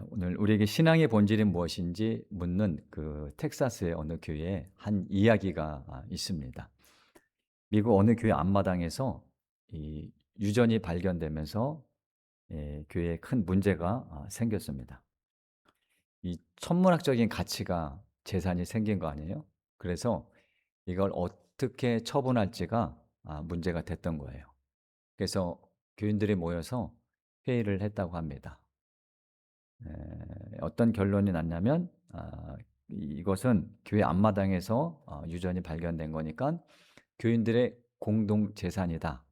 오늘 우리에게 신앙의 본질이 무엇인지 묻는 그 텍사스의 어느 교회에 한 이야기가 있습니다. 미국 어느 교회 앞마당에서 이 유전이 발견되면서 교회에 큰 문제가 생겼습니다. 이 천문학적인 가치가 재산이 생긴 거 아니에요? 그래서 이걸 어떻게 처분할지가 문제가 됐던 거예요. 그래서 교인들이 모여서 회의를 했다고 합니다. 어떤 결론이 났냐면 이것은 교회 앞마당에서 유전이 발견된 거니까 교인들의 공동 재산이다.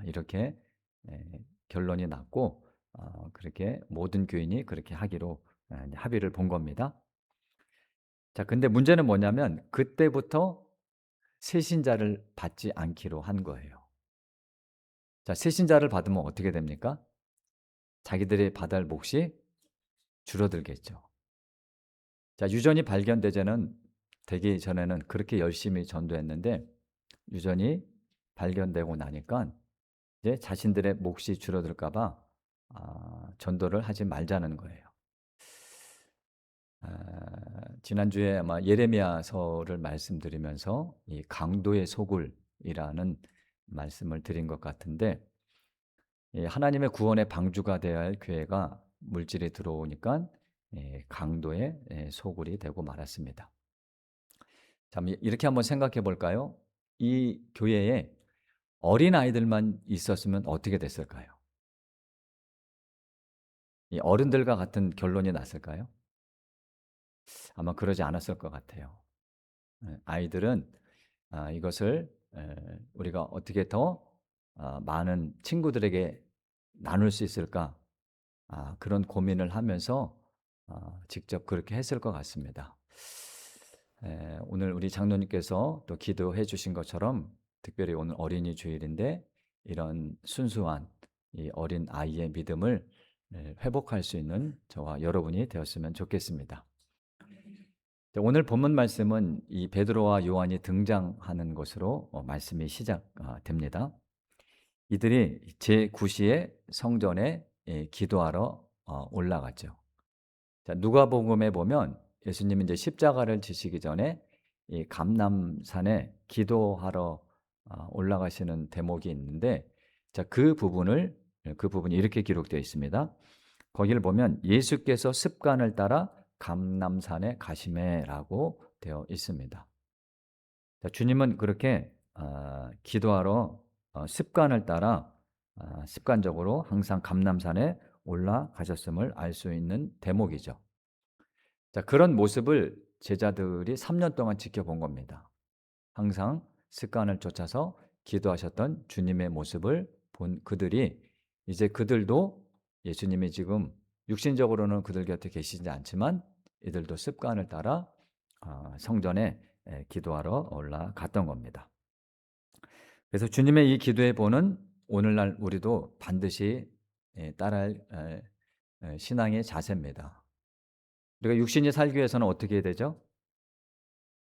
이렇게 결론이 났고 그렇게 모든 교인이 그렇게 하기로 합의를 본 겁니다. 자, 근데 문제는 뭐냐면 그때부터 세신자를 받지 않기로 한 거예요. 자, 세신자를 받으면 어떻게 됩니까? 자기들이 받을 몫이 줄어들겠죠. 자, 유전이 발견되자는 되기 전에는 그렇게 열심히 전도했는데 유전이 발견되고 나니까 이제 자신들의 몫이 줄어들까 봐 전도를 하지 말자는 거예요. 지난주에 아마 예레미야서를 말씀드리면서 이 강도의 소굴이라는 말씀을 드린 것 같은데 이 하나님의 구원의 방주가 되어야 할 교회가 물질이 들어오니까 강도의 소굴이 되고 말았습니다. 자, 이렇게 한번 생각해 볼까요? 이 교회에 어린아이들만 있었으면 어떻게 됐을까요? 이 어른들과 같은 결론이 났을까요? 아마 그러지 않았을 것 같아요. 아이들은 이것을 우리가 어떻게 더 많은 친구들에게 나눌 수 있을까? 그런 고민을 하면서 직접 그렇게 했을 것 같습니다. 오늘 우리 장로님께서 또 기도해 주신 것처럼 특별히 오늘 어린이 주일인데 이런 순수한 이 어린 아이의 믿음을 회복할 수 있는 저와 여러분이 되었으면 좋겠습니다. 오늘 본문 말씀은 이 베드로와 요한이 등장하는 것으로 말씀이 시작됩니다. 이들이 제9시에 성전에 기도하러 올라갔죠. 자, 누가복음에 보면 예수님이 이제 십자가를 지시기 전에 이 감람산에 기도하러 올라가시는 대목이 있는데 자, 그 부분이 이렇게 기록되어 있습니다. 거기를 보면 예수께서 습관을 따라 감람산에 가시매라고 되어 있습니다. 자, 주님은 그렇게 기도하러 습관을 따라 습관적으로 항상 감람산에 올라가셨음을 알 수 있는 대목이죠. 자, 그런 모습을 제자들이 3년 동안 지켜본 겁니다. 항상 습관을 쫓아서 기도하셨던 주님의 모습을 본 그들이 이제 그들도 예수님이 지금 육신적으로는 그들 곁에 계시지 않지만 이들도 습관을 따라 성전에 기도하러 올라갔던 겁니다. 그래서 주님의 이 기도의 본은 오늘날 우리도 반드시 따라할 신앙의 자세입니다. 우리가 육신이 살기 위해서는 어떻게 해야 되죠?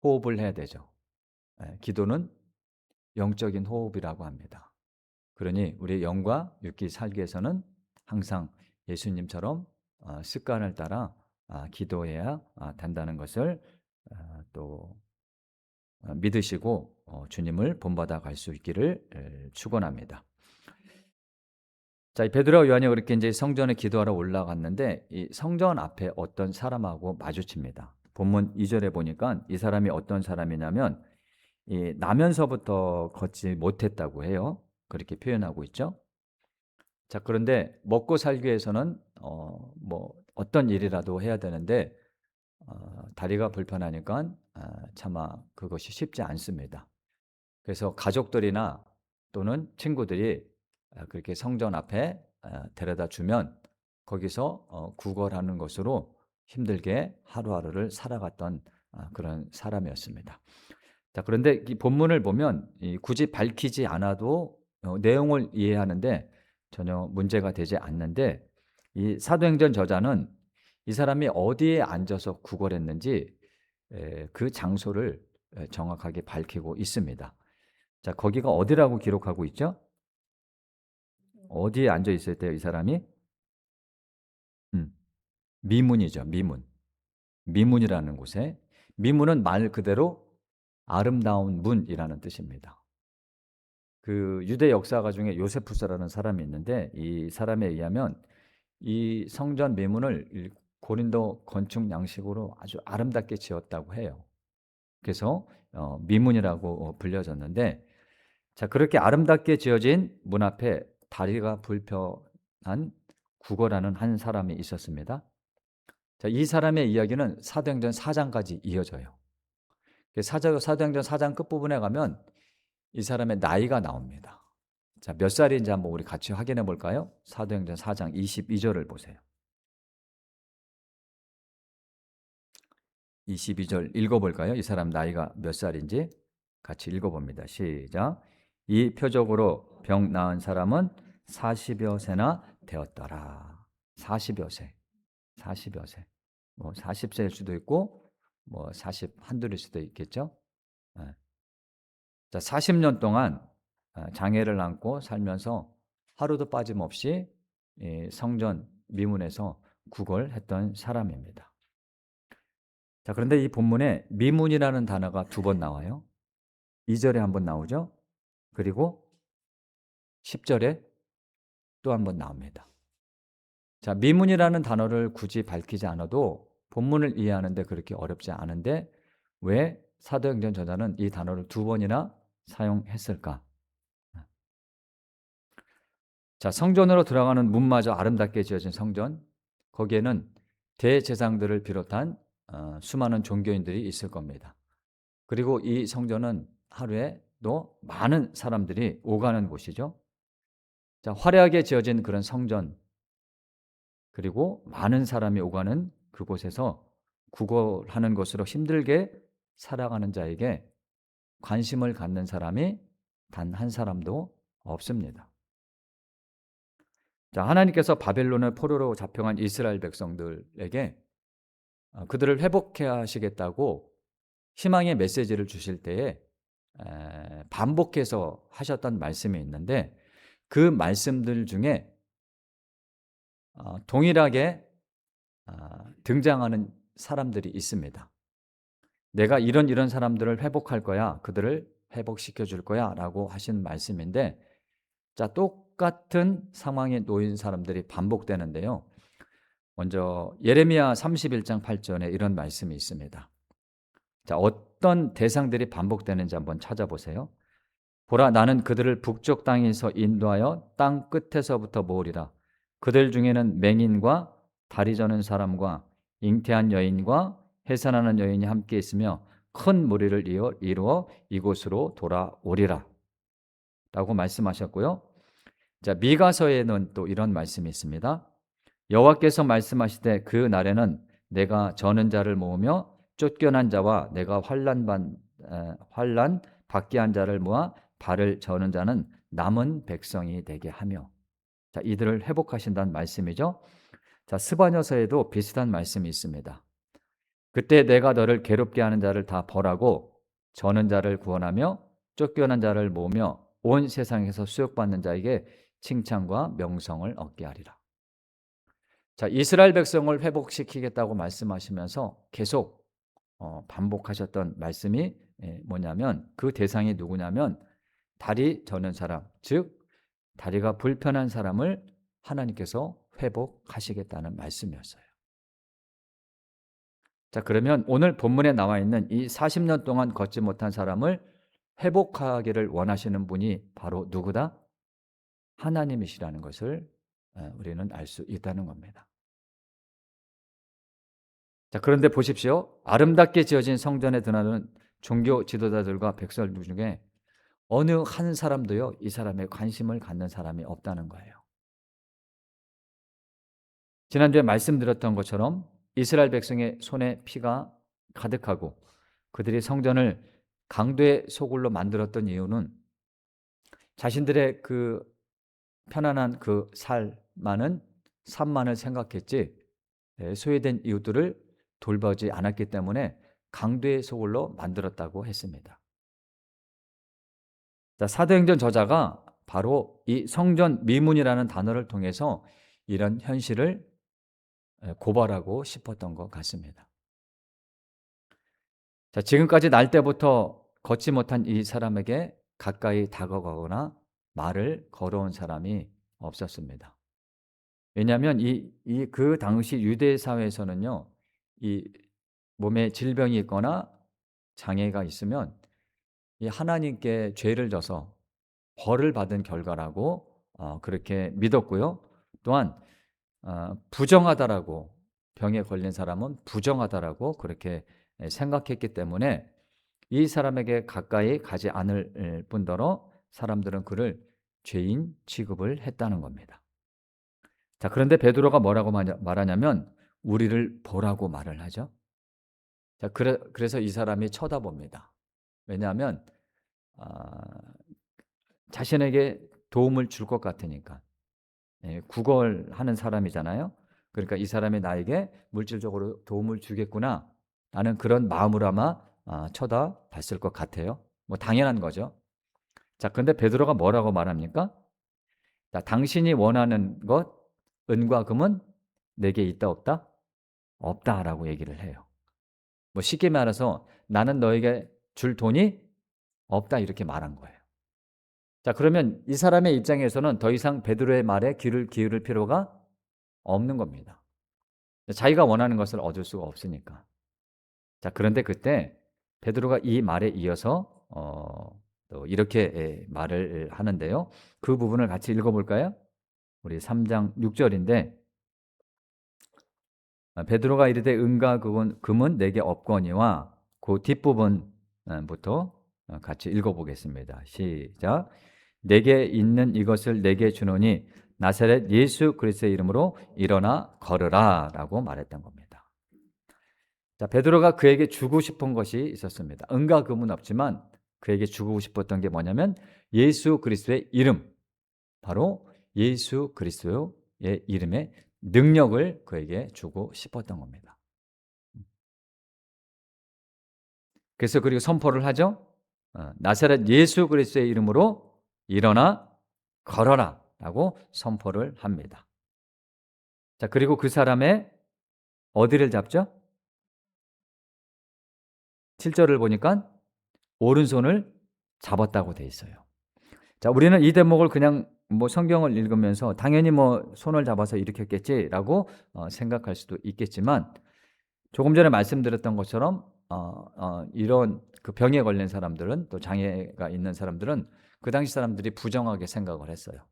호흡을 해야 되죠. 기도는 영적인 호흡이라고 합니다. 그러니 우리 영과 육기 살기 위해서는 항상 예수님처럼 습관을 따라 기도해야 된다는 것을 또 믿으시고 주님을 본받아 갈 수 있기를 축원합니다. 자, 이 베드로와 요한이 그렇게 이제 성전에 기도하러 올라갔는데 이 성전 앞에 어떤 사람하고 마주칩니다. 본문 2절에 보니까 이 사람이 어떤 사람이냐면 이 나면서부터 걷지 못했다고 해요. 그렇게 표현하고 있죠. 자, 그런데 먹고 살기 위해서는 뭐 어떤 일이라도 해야 되는데 다리가 불편하니까 차마 그것이 쉽지 않습니다. 그래서 가족들이나 또는 친구들이 그렇게 성전 앞에 데려다 주면 거기서 구걸하는 것으로 힘들게 하루하루를 살아갔던 그런 사람이었습니다. 자, 그런데 이 본문을 보면 굳이 밝히지 않아도 내용을 이해하는데 전혀 문제가 되지 않는데 이 사도행전 저자는 이 사람이 어디에 앉아서 구걸했는지 그 장소를 정확하게 밝히고 있습니다. 자, 거기가 어디라고 기록하고 있죠? 어디에 앉아 있을 때요, 이 사람이? 음. 미문이죠. 미문. 미문이라는 곳에 미문은 말 그대로 아름다운 문이라는 뜻입니다. 그 유대 역사가 중에 요세푸스라는 사람이 있는데 이 사람에 의하면 이 성전 미문을 고린도 건축 양식으로 아주 아름답게 지었다고 해요. 그래서 미문이라고 불려졌는데 자 그렇게 아름답게 지어진 문 앞에 다리가 불편한 구거라는 한 사람이 있었습니다. 자, 이 사람의 이야기는 사도행전 4장까지 이어져요. 사도행전 4장 끝부분에 가면 이 사람의 나이가 나옵니다. 자, 몇 살인지 한번 우리 같이 확인해 볼까요? 사도행전 4장 22절을 보세요. 22절 읽어볼까요? 이 사람 나이가 몇 살인지 같이 읽어봅니다. 시작. 이 표적으로 병 나은 사람은 40여 세나 되었더라. 40여 세. 40여 세. 뭐 40세일 수도 있고 뭐 40 한둘일 수도 있겠죠. 예. 자, 40년 동안 장애를 안고 살면서 하루도 빠짐없이 성전 미문에서 구걸했던 사람입니다. 자, 그런데 이 본문에 미문이라는 단어가 2번 나와요. 2절에 한 번 나오죠. 그리고 10절에 또 한 번 나옵니다. 자, 미문이라는 단어를 굳이 밝히지 않아도 본문을 이해하는데 그렇게 어렵지 않은데 왜 사도행전 저자는 이 단어를 2번이나 사용했을까? 자, 성전으로 들어가는 문마저 아름답게 지어진 성전, 거기에는 대제사장들을 비롯한 수많은 종교인들이 있을 겁니다. 그리고 이 성전은 하루에도 많은 사람들이 오가는 곳이죠. 자, 화려하게 지어진 그런 성전, 그리고 많은 사람이 오가는 그곳에서 구걸하는 것으로 힘들게 살아가는 자에게 관심을 갖는 사람이 단 한 사람도 없습니다. 자, 하나님께서 바벨론의 포로로 잡혀간 이스라엘 백성들에게 그들을 회복해 하시겠다고 희망의 메시지를 주실 때에 반복해서 하셨던 말씀이 있는데 그 말씀들 중에 동일하게 등장하는 사람들이 있습니다. 내가 이런 사람들을 회복할 거야. 그들을 회복시켜 줄 거야 라고 하신 말씀인데 자, 똑같은 상황에 놓인 사람들이 반복되는데요. 먼저 예레미야 31장 8절에 이런 말씀이 있습니다. 자, 어떤 대상들이 반복되는지 한번 찾아보세요. 보라, 나는 그들을 북쪽 땅에서 인도하여 땅 끝에서부터 모으리라. 그들 중에는 맹인과 다리 저는 사람과 잉태한 여인과 해산하는 여인이 함께 있으며 큰 무리를 이루어 이곳으로 돌아오리라 라고 말씀하셨고요. 자, 미가서에는 또 이런 말씀이 있습니다. 여호와께서 말씀하시되 그 날에는 내가 저는 자를 모으며 쫓겨난 자와 내가 환난 받게 한 자를 모아 발을 저는 자는 남은 백성이 되게 하며. 자, 이들을 회복하신다는 말씀이죠. 자, 스바냐서에도 비슷한 말씀이 있습니다. 그때 내가 너를 괴롭게 하는 자를 다 벌하고 저는 자를 구원하며 쫓겨난 자를 모으며 온 세상에서 수욕받는 자에게 칭찬과 명성을 얻게 하리라. 자, 이스라엘 백성을 회복시키겠다고 말씀하시면서 계속 반복하셨던 말씀이 뭐냐면 그 대상이 누구냐면 다리 저는 사람, 즉 다리가 불편한 사람을 하나님께서 회복하시겠다는 말씀이었어요. 자, 그러면 오늘 본문에 나와 있는 이 40년 동안 걷지 못한 사람을 회복하기를 원하시는 분이 바로 누구다? 하나님이시라는 것을 우리는 알 수 있다는 겁니다. 자, 그런데 보십시오. 아름답게 지어진 성전에 드나드는 종교 지도자들과 백성들 중에 어느 한 사람도요, 이 사람에 관심을 갖는 사람이 없다는 거예요. 지난주에 말씀드렸던 것처럼 이스라엘 백성의 손에 피가 가득하고 그들이 성전을 강도의 소굴로 만들었던 이유는 자신들의 그 편안한 그 삶만을 생각했지 소외된 이웃들을 돌보지 않았기 때문에 강도의 소굴로 만들었다고 했습니다. 자, 사도행전 저자가 바로 이 성전 미문이라는 단어를 통해서 이런 현실을 고발하고 싶었던 것 같습니다. 자, 지금까지 날 때부터 걷지 못한 이 사람에게 가까이 다가가거나 말을 걸어온 사람이 없었습니다. 왜냐하면 그 당시 유대 사회에서는요, 이 몸에 질병이 있거나 장애가 있으면 이 하나님께 죄를 져서 벌을 받은 결과라고 그렇게 믿었고요. 또한 부정하다라고, 병에 걸린 사람은 부정하다라고 그렇게 생각했기 때문에 이 사람에게 가까이 가지 않을 뿐더러 사람들은 그를 죄인 취급을 했다는 겁니다. 자, 그런데 베드로가 뭐라고 말하냐면 우리를 보라고 말을 하죠. 자, 그래서 이 사람이 쳐다봅니다. 왜냐하면 아, 자신에게 도움을 줄 것 같으니까. 구걸하는 사람이잖아요. 그러니까 이 사람이 나에게 물질적으로 도움을 주겠구나 라는 그런 마음으로 아마 쳐다봤을 것 같아요. 뭐 당연한 거죠. 자, 그런데 베드로가 뭐라고 말합니까? 자, 당신이 원하는 것, 은과 금은 내게 있다 없다? 없다라고 얘기를 해요. 뭐 쉽게 말해서 나는 너에게 줄 돈이 없다 이렇게 말한 거예요. 자, 그러면 이 사람의 입장에서는 더 이상 베드로의 말에 귀를 기울일 필요가 없는 겁니다. 자기가 원하는 것을 얻을 수가 없으니까. 자, 그런데 그때 베드로가 이 말에 이어서 또 이렇게 말을 하는데요. 그 부분을 같이 읽어볼까요? 우리 3장 6절인데 베드로가 이르되 은과 금은 내게 없거니와 그 뒷부분부터 같이 읽어보겠습니다. 시작. 내게 있는 이것을 내게 주노니 나사렛 예수 그리스도의 이름으로 일어나 걸으라 라고 말했던 겁니다. 자, 베드로가 그에게 주고 싶은 것이 있었습니다. 은과 금은 없지만 그에게 주고 싶었던 게 뭐냐면 예수 그리스도의 이름, 바로 예수 그리스도의 이름의 능력을 그에게 주고 싶었던 겁니다. 그래서 그리고 선포를 하죠. 나사렛 예수 그리스도의 이름으로 일어나 걸어라 라고 선포를 합니다. 자, 그리고 그 사람의 어디를 잡죠? 7절을 보니까 오른손을 잡았다고 돼 있어요. 자, 우리는 이 대목을 그냥 뭐 성경을 읽으면서 당연히 뭐 손을 잡아서 일으켰겠지라고 생각할 수도 있겠지만 조금 전에 말씀드렸던 것처럼 이런 그 병에 걸린 사람들은 또 장애가 있는 사람들은 그 당시 사람들이 부정하게 생각을 했어요.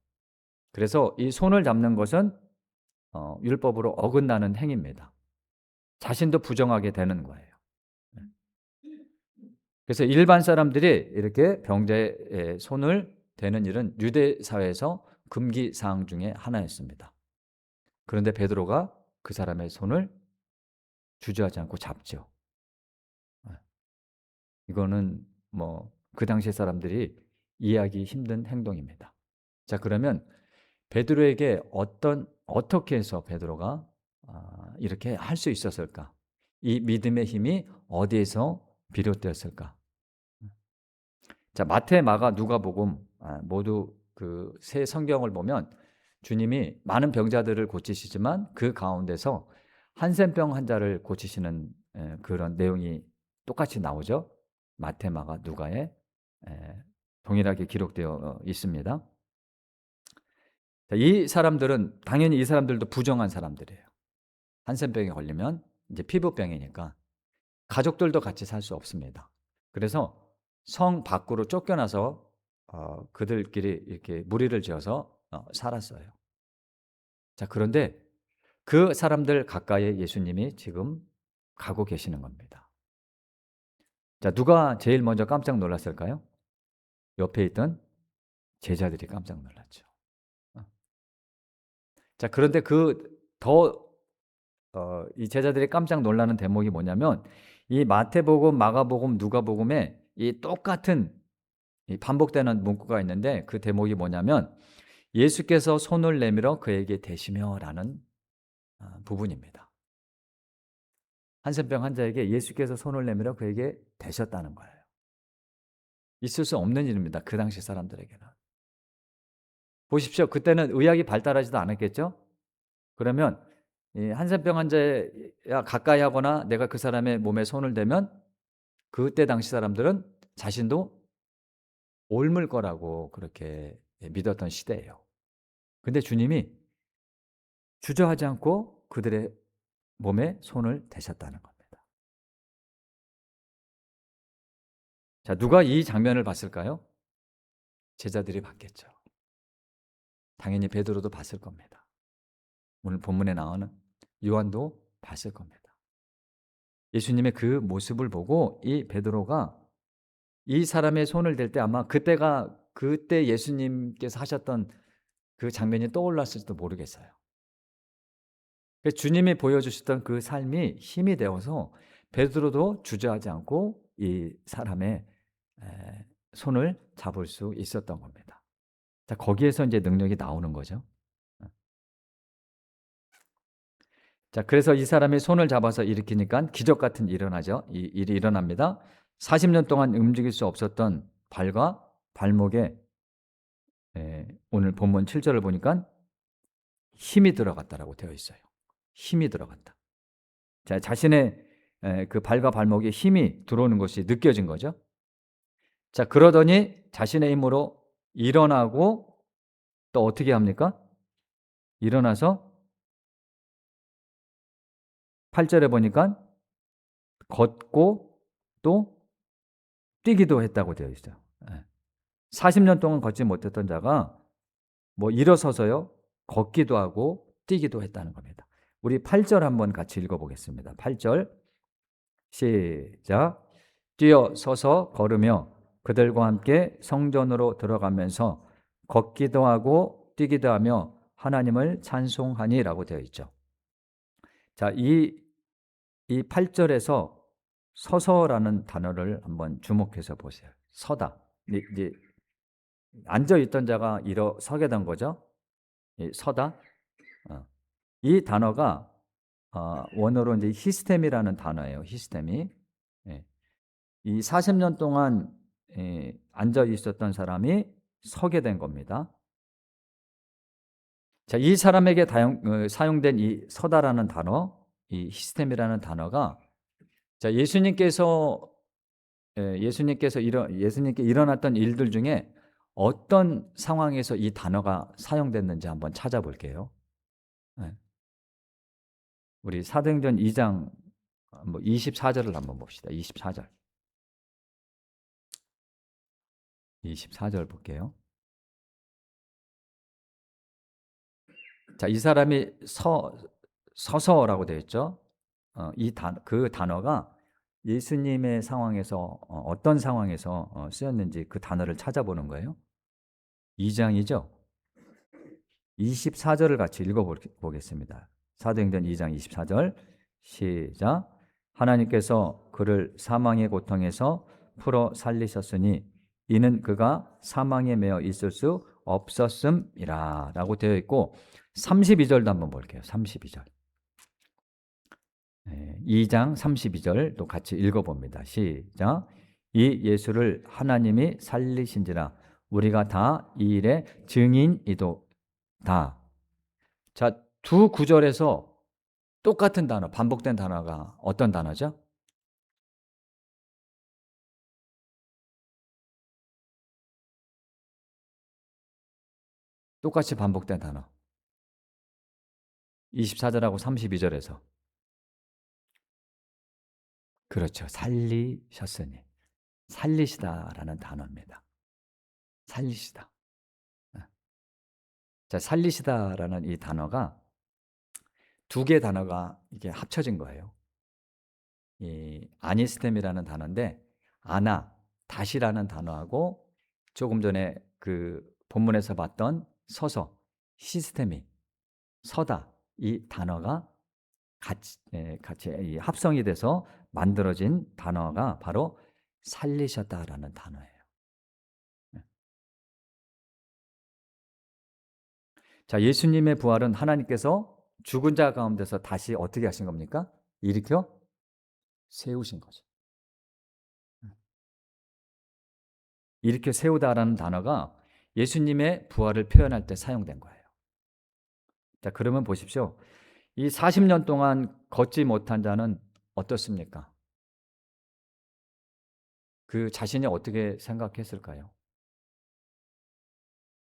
그래서 이 손을 잡는 것은 율법으로 어긋나는 행위입니다. 자신도 부정하게 되는 거예요. 그래서 일반 사람들이 이렇게 병자의 손을 대는 일은 유대 사회에서 금기 사항 중에 하나였습니다. 그런데 베드로가 그 사람의 손을 주저하지 않고 잡죠. 이거는 뭐 그 당시 사람들이 이해하기 힘든 행동입니다. 자, 그러면 베드로에게 어떻게 해서 베드로가 이렇게 할 수 있었을까? 이 믿음의 힘이 어디에서 비롯되었을까? 자, 마태, 마가, 누가복음 모두 그 세 성경을 보면 주님이 많은 병자들을 고치시지만 그 가운데서 한센병 환자를 고치시는 그런 내용이 똑같이 나오죠. 마태, 마가, 누가에 동일하게 기록되어 있습니다. 자, 이 사람들은 당연히 이 사람들도 부정한 사람들이에요. 한센병에 걸리면 이제 피부병이니까 가족들도 같이 살 수 없습니다. 그래서 성 밖으로 쫓겨나서 그들끼리 이렇게 무리를 지어서 살았어요. 자, 그런데 그 사람들 가까이에 예수님이 지금 가고 계시는 겁니다. 자, 누가 제일 먼저 깜짝 놀랐을까요? 옆에 있던 제자들이 깜짝 놀랐죠. 자, 그런데 이 제자들이 깜짝 놀라는 대목이 뭐냐면 이 마태복음, 마가복음, 누가복음에 이 똑같은 이 반복되는 문구가 있는데 그 대목이 뭐냐면 예수께서 손을 내밀어 그에게 대시며라는 부분입니다. 한센병 환자에게 예수께서 손을 내밀어 그에게 대셨다는 거예요. 있을 수 없는 일입니다. 그 당시 사람들에게는. 보십시오. 그때는 의학이 발달하지도 않았겠죠? 그러면 이 한센병 환자야 가까이 하거나 내가 그 사람의 몸에 손을 대면 그때 당시 사람들은 자신도 옮을 거라고 그렇게 믿었던 시대예요. 근데 주님이 주저하지 않고 그들의 몸에 손을 대셨다는 겁니다. 자, 누가 이 장면을 봤을까요? 제자들이 봤겠죠. 당연히 베드로도 봤을 겁니다. 오늘 본문에 나오는 요한도 봤을 겁니다. 예수님의 그 모습을 보고 이 베드로가 이 사람의 손을 댈 때 아마 그때 예수님께서 하셨던 그 장면이 떠올랐을지도 모르겠어요. 주님이 보여주셨던 그 삶이 힘이 되어서 베드로도 주저하지 않고 이 사람의 손을 잡을 수 있었던 겁니다. 자, 거기에서 이제 능력이 나오는 거죠. 자, 그래서 이 사람이 손을 잡아서 일으키니까 기적 같은 일이 일어나죠. 이 일이 일어납니다. 40년 동안 움직일 수 없었던 발과 발목에 오늘 본문 7절을 보니까 힘이 들어갔다라고 되어 있어요. 힘이 들어갔다. 자, 자신의 그 발과 발목에 힘이 들어오는 것이 느껴진 거죠. 자, 그러더니 자신의 힘으로 일어나고 또 어떻게 합니까? 일어나서 8절에 보니까 걷고 또 뛰기도 했다고 되어 있어요. 40년 동안 걷지 못했던 자가 뭐 일어서서요, 걷기도 하고 뛰기도 했다는 겁니다. 우리 8절 한번 같이 읽어보겠습니다. 8절 시작. 뛰어 서서 걸으며 그들과 함께 성전으로 들어가면서 걷기도 하고 뛰기도 하며 하나님을 찬송하니라고 되어 있죠. 자, 이 8절에서 서서라는 단어를 한번 주목해서 보세요. 서다. 이제 앉아 있던 자가 일어서게 된 거죠. 서다. 이 단어가 원어로 이제 히스템이라는 단어예요. 히스템이. 예. 이 40년 동안 앉아 있었던 사람이 서게 된 겁니다. 자, 이 사람에게 사용된 이 서다라는 단어, 이 히스템이라는 단어가 자, 예수님께 일어났던 일들 중에 어떤 상황에서 이 단어가 사용됐는지 한번 찾아볼게요. 네. 우리 사도행전 2장 24절을 한번 봅시다. 24절. 24절 볼게요. 자, 이 사람이 서서라고 되어 있죠. 그 단어가 예수님의 상황에서 어떤 상황에서 쓰였는지 그 단어를 찾아보는 거예요. 2장이죠. 24절을 같이 읽어보겠습니다. 사도행전 2장 24절 시작. 하나님께서 그를 사망의 고통에서 풀어 살리셨으니 이는 그가 사망에 매어 있을 수 없었음이라 라고 되어 있고 32절도 한번 볼게요. 32절. 2장 32절도 같이 읽어봅니다. 시작. 이 예수를 하나님이 살리신지라 우리가 다 이 일의 증인이도다. 자, 두 구절에서 똑같은 단어, 반복된 단어가 어떤 단어죠? 똑같이 반복된 단어. 24절하고 32절에서. 그렇죠. 살리셨으니. 살리시다라는 단어입니다. 살리시다. 자, 살리시다라는 이 단어가 두 개의 단어가 이게 합쳐진 거예요. 이 아니스템이라는 단어인데 아나, 다시라는 단어하고 조금 전에 그 본문에서 봤던 서서, 시스템이, 서다 이 단어가 같이 합성이 돼서 만들어진 단어가 바로 살리셨다라는 단어예요. 자, 예수님의 부활은 하나님께서 죽은 자 가운데서 다시 어떻게 하신 겁니까? 일으켜 세우신 거죠. 일으켜 세우다라는 단어가 예수님의 부활을 표현할 때 사용된 거예요. 자, 그러면 보십시오. 이 40년 동안 걷지 못한 자는 어떻습니까? 그 자신이 어떻게 생각했을까요?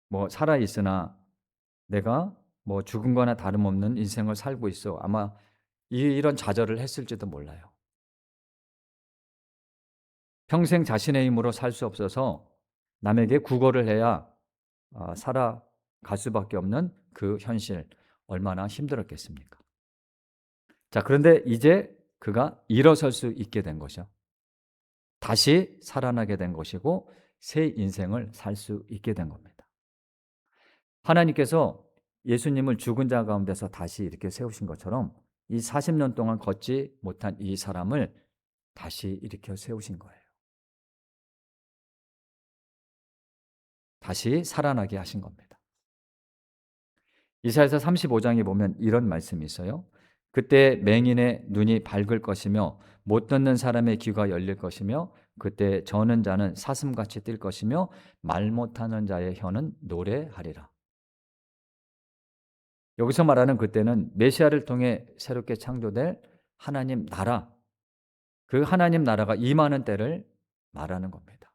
뭐 살아 있으나 내가 뭐 죽은 거나 다름없는 인생을 살고 있어. 아마 이런 좌절을 했을지도 몰라요. 평생 자신의 힘으로 살 수 없어서 남에게 구걸을 해야 살아갈 수밖에 없는 그 현실, 얼마나 힘들었겠습니까? 자, 그런데 이제 그가 일어설 수 있게 된 것이요. 다시 살아나게 된 것이고 새 인생을 살 수 있게 된 겁니다. 하나님께서 예수님을 죽은 자 가운데서 다시 이렇게 세우신 것처럼 이 40년 동안 걷지 못한 이 사람을 다시 일으켜 세우신 거예요. 다시 살아나게 하신 겁니다. 이사야서 35장에 보면 이런 말씀이 있어요. 그때 맹인의 눈이 밝을 것이며 못 듣는 사람의 귀가 열릴 것이며 그때 저는 자는 사슴같이 뛸 것이며 말 못하는 자의 혀는 노래하리라. 여기서 말하는 그때는 메시아를 통해 새롭게 창조될 하나님 나라, 그 하나님 나라가 임하는 때를 말하는 겁니다.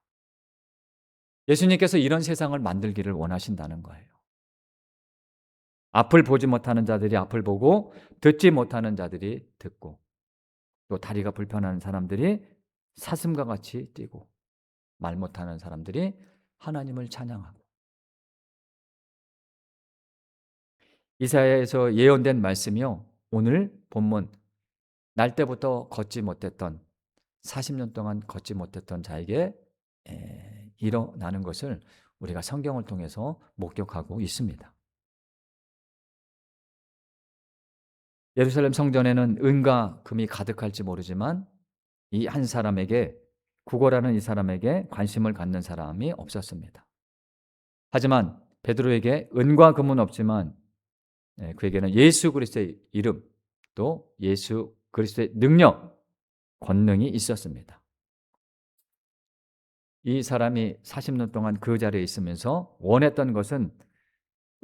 예수님께서 이런 세상을 만들기를 원하신다는 거예요. 앞을 보지 못하는 자들이 앞을 보고 듣지 못하는 자들이 듣고 또 다리가 불편한 사람들이 사슴과 같이 뛰고 말 못하는 사람들이 하나님을 찬양하고 이사야에서 예언된 말씀이요. 오늘 본문 날 때부터 걷지 못했던 40년 동안 걷지 못했던 자에게 일어나는 것을 우리가 성경을 통해서 목격하고 있습니다. 예루살렘 성전에는 은과 금이 가득할지 모르지만 이 한 사람에게 구걸하는 이 사람에게 관심을 갖는 사람이 없었습니다. 하지만 베드로에게 은과 금은 없지만 그에게는 예수 그리스도의 이름 또 예수 그리스도의 능력, 권능이 있었습니다. 이 사람이 40년 동안 그 자리에 있으면서 원했던 것은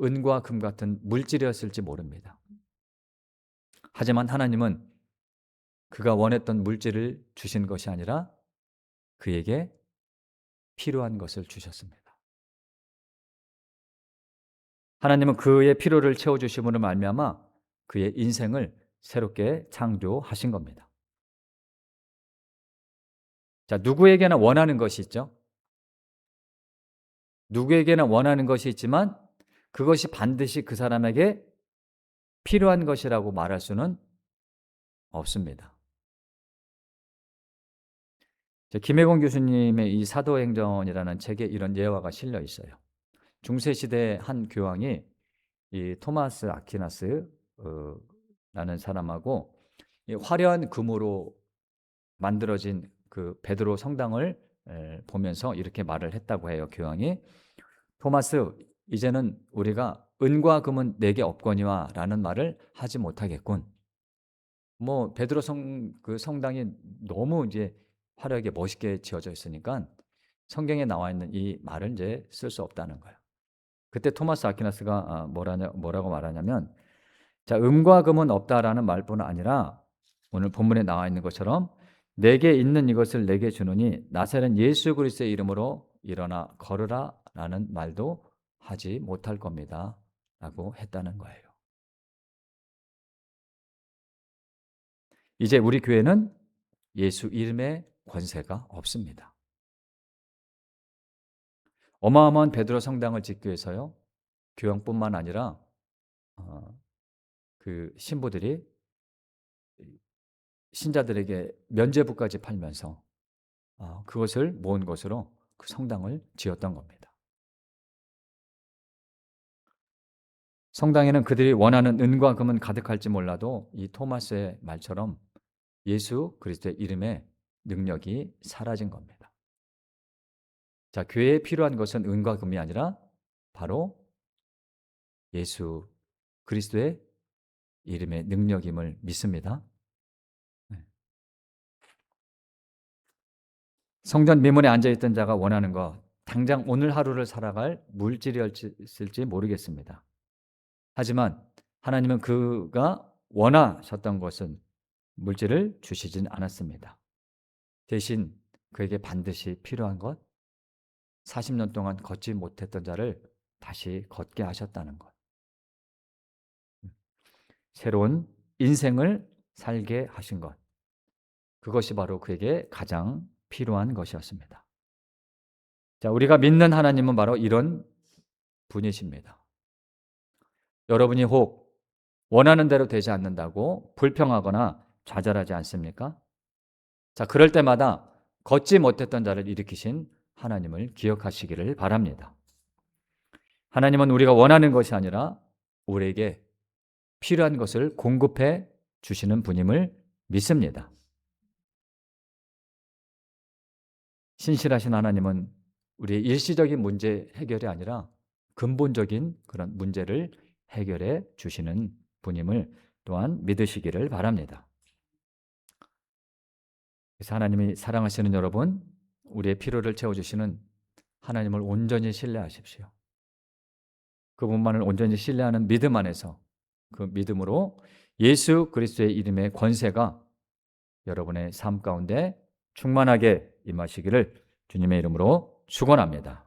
은과 금 같은 물질이었을지 모릅니다. 하지만 하나님은 그가 원했던 물질을 주신 것이 아니라 그에게 필요한 것을 주셨습니다. 하나님은 그의 필요를 채워주심으로 말미암아 그의 인생을 새롭게 창조하신 겁니다. 자, 누구에게나 원하는 것이 있죠. 누구에게나 원하는 것이 있지만 그것이 반드시 그 사람에게 필요한 것이라고 말할 수는 없습니다. 김혜곤 교수님의 이 사도행전이라는 책에 이런 예화가 실려 있어요. 중세시대 한 교황이 이 토마스 아퀴나스 라는 사람하고 이 화려한 금으로 만들어진 그 베드로 성당을 보면서 이렇게 말을 했다고 해요. 교황이 토마스, 이제는 우리가 은과 금은 내게 없거니와 라는 말을 하지 못하겠군. 뭐 베드로 그 성당이 너무 이제 화려하게 멋있게 지어져 있으니까 성경에 나와 있는 이 말을 이제 쓸 수 없다는 거예요. 그때 토마스 아퀴나스가 뭐라고 말하냐면, 자, 음과 금은 없다라는 말뿐 아니라 오늘 본문에 나와 있는 것처럼 내게 있는 이것을 내게 주노니 나사렛 예수 그리스도의 이름으로 일어나 걸으라 라는 말도 하지 못할 겁니다 라고 했다는 거예요. 이제 우리 교회는 예수 이름의 권세가 없습니다. 어마어마한 베드로 성당을 짓기 위해서요, 교황뿐만 아니라 그 신부들이 신자들에게 면죄부까지 팔면서 그것을 모은 것으로 그 성당을 지었던 겁니다. 성당에는 그들이 원하는 은과 금은 가득할지 몰라도 이 토마스의 말처럼 예수 그리스도의 이름의 능력이 사라진 겁니다. 자, 교회에 필요한 것은 은과 금이 아니라 바로 예수 그리스도의 이름의 능력임을 믿습니다. 성전 미문에 앉아있던 자가 원하는 것, 당장 오늘 하루를 살아갈 물질이었을지 모르겠습니다. 하지만 하나님은 그가 원하셨던 것은 물질을 주시진 않았습니다. 대신 그에게 반드시 필요한 것, 40년 동안 걷지 못했던 자를 다시 걷게 하셨다는 것, 새로운 인생을 살게 하신 것, 그것이 바로 그에게 가장 필요한 것이었습니다. 자, 우리가 믿는 하나님은 바로 이런 분이십니다. 여러분이 혹 원하는 대로 되지 않는다고 불평하거나 좌절하지 않습니까? 자, 그럴 때마다 걷지 못했던 자를 일으키신 하나님을 기억하시기를 바랍니다. 하나님은 우리가 원하는 것이 아니라 우리에게 필요한 것을 공급해 주시는 분임을 믿습니다. 신실하신 하나님은 우리의 일시적인 문제 해결이 아니라 근본적인 그런 문제를 해결해 주시는 분임을 또한 믿으시기를 바랍니다. 그래서 하나님이 사랑하시는 여러분, 우리의 필요를 채워주시는 하나님을 온전히 신뢰하십시오. 그분만을 온전히 신뢰하는 믿음 안에서 그 믿음으로 예수 그리스도의 이름의 권세가 여러분의 삶 가운데 충만하게 임하시기를 주님의 이름으로 축원합니다.